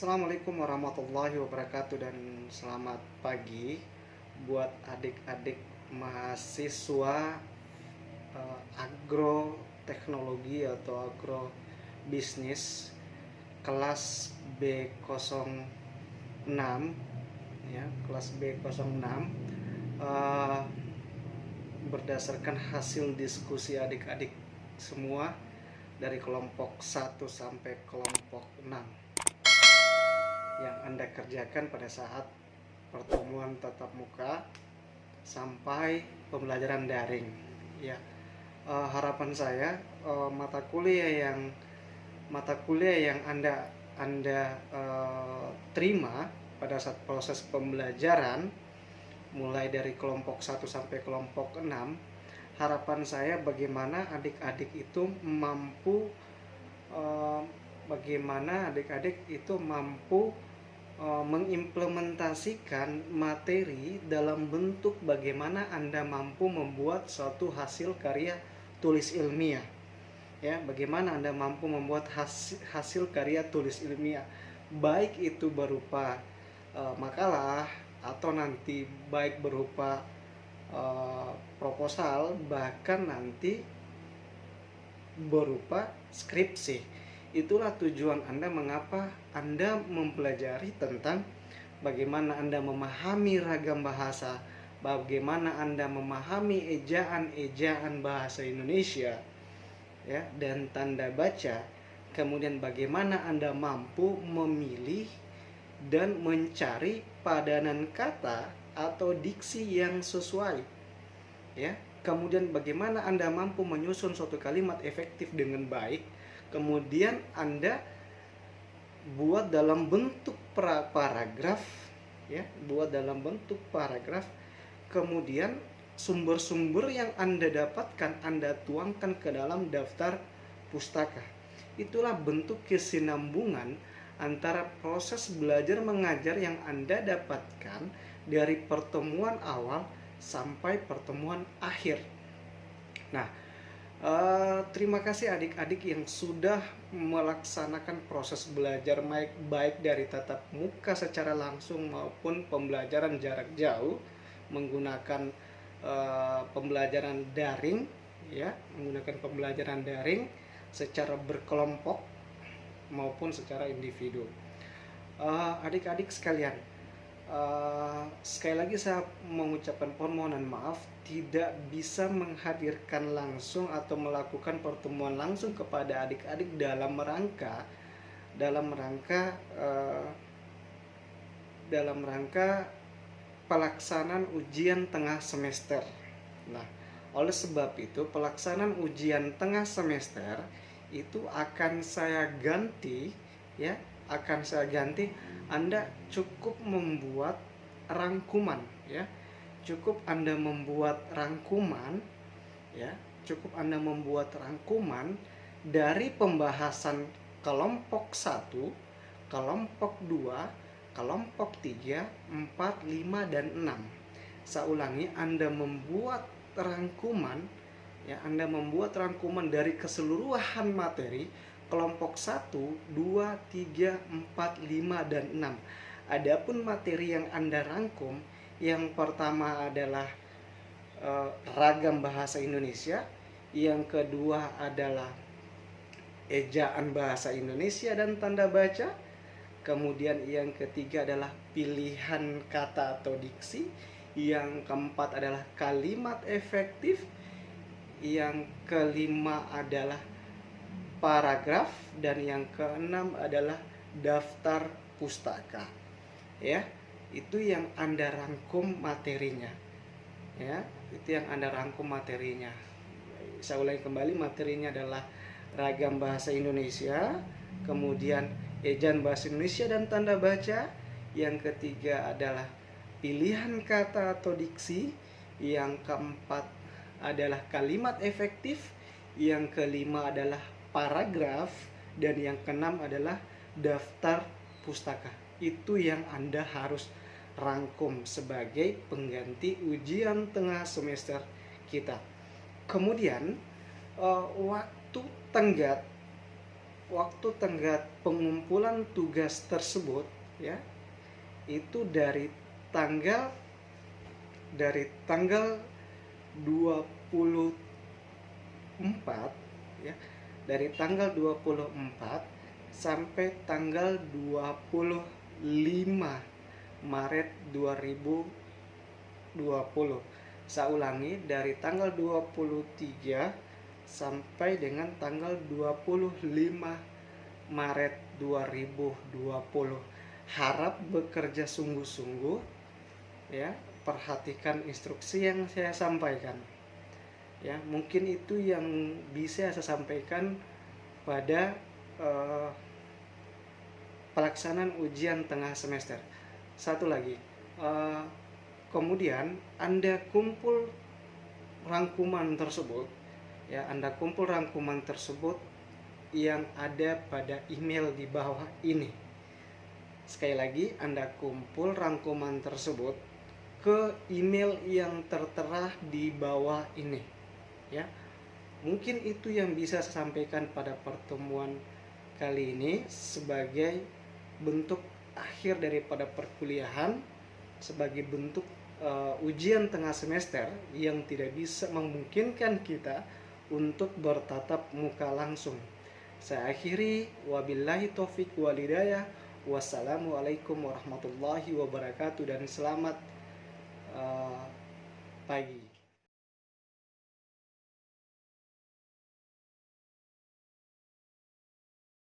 Assalamualaikum warahmatullahi wabarakatuh dan selamat pagi buat adik-adik mahasiswa agroteknologi atau agro bisnis kelas B06 ya, kelas B06. Berdasarkan hasil diskusi adik-adik semua dari kelompok 1 sampai kelompok 6 yang Anda kerjakan pada saat pertemuan tatap muka sampai pembelajaran daring ya. Harapan saya mata kuliah yang Anda terima pada saat proses pembelajaran mulai dari kelompok 1 sampai kelompok 6, harapan saya bagaimana adik-adik itu mampu mengimplementasikan materi dalam bentuk bagaimana Anda mampu membuat suatu hasil karya tulis ilmiah. Ya, bagaimana Anda mampu membuat hasil karya tulis ilmiah, baik itu berupa makalah atau nanti baik berupa proposal, bahkan nanti berupa skripsi. Itulah tujuan Anda, mengapa Anda mempelajari tentang bagaimana Anda memahami ragam bahasa, bagaimana Anda memahami ejaan-ejaan bahasa Indonesia ya, dan tanda baca, kemudian bagaimana Anda mampu memilih dan mencari padanan kata atau diksi yang sesuai ya. Kemudian bagaimana Anda mampu menyusun suatu kalimat efektif dengan baik, kemudian Anda buat dalam bentuk paragraf ya, kemudian sumber-sumber yang Anda dapatkan Anda tuangkan ke dalam daftar pustaka. Itulah bentuk kesinambungan antara proses belajar mengajar yang Anda dapatkan dari pertemuan awal sampai pertemuan akhir. Nah, terima kasih adik-adik yang sudah melaksanakan proses belajar baik dari tatap muka secara langsung maupun pembelajaran jarak jauh menggunakan pembelajaran daring ya, secara berkelompok maupun secara individu. Adik-adik sekalian, sekali lagi saya mengucapkan permohonan maaf tidak bisa menghadirkan langsung atau melakukan pertemuan langsung kepada adik-adik dalam rangka pelaksanaan ujian tengah semester. Nah, oleh sebab itu pelaksanaan ujian tengah semester itu akan saya ganti ya, Anda cukup membuat rangkuman ya. Cukup Anda membuat rangkuman dari pembahasan kelompok 1, kelompok 2, kelompok 3, 4, 5, dan 6. Saya ulangi, Anda membuat rangkuman dari keseluruhan materi kelompok 1, 2, 3, 4, 5, dan 6. Adapun materi yang Anda rangkum, yang pertama adalah ragam bahasa Indonesia, yang kedua adalah ejaan bahasa Indonesia dan tanda baca, kemudian yang ketiga adalah pilihan kata atau diksi, yang keempat adalah kalimat efektif, yang kelima adalah paragraf, dan yang keenam adalah daftar pustaka ya. Itu yang Anda rangkum materinya ya, Saya ulangi kembali, materinya adalah ragam bahasa Indonesia, kemudian ejaan bahasa Indonesia dan tanda baca, yang ketiga adalah pilihan kata atau diksi, yang keempat adalah kalimat efektif, yang kelima adalah paragraf, dan yang keenam adalah daftar pustaka. Itu yang Anda harus rangkum sebagai pengganti ujian tengah semester kita. Kemudian waktu tenggat waktu tenggat pengumpulan tugas tersebut ya itu tanggal dari tanggal 24 ya, dari tanggal 24 sampai tanggal 25 Maret 2020. Saya ulangi, dari tanggal 23 sampai dengan tanggal 25 Maret 2020. Harap bekerja sungguh-sungguh ya, perhatikan instruksi yang saya sampaikan. Ya, mungkin itu yang bisa saya sampaikan pada pelaksanaan ujian tengah semester. Satu lagi, kemudian Anda kumpul rangkuman tersebut, ya, Anda kumpul rangkuman tersebut yang ada pada email di bawah ini. Sekali lagi, Anda kumpul rangkuman tersebut ke email yang tertera di bawah ini. Ya, mungkin itu yang bisa saya sampaikan pada pertemuan kali ini sebagai bentuk akhir daripada perkuliahan, sebagai bentuk ujian tengah semester yang tidak bisa memungkinkan kita untuk bertatap muka langsung. Saya akhiri, wabillahi taufik wal hidayah. Wassalamualaikum warahmatullahi wabarakatuh, dan selamat pagi.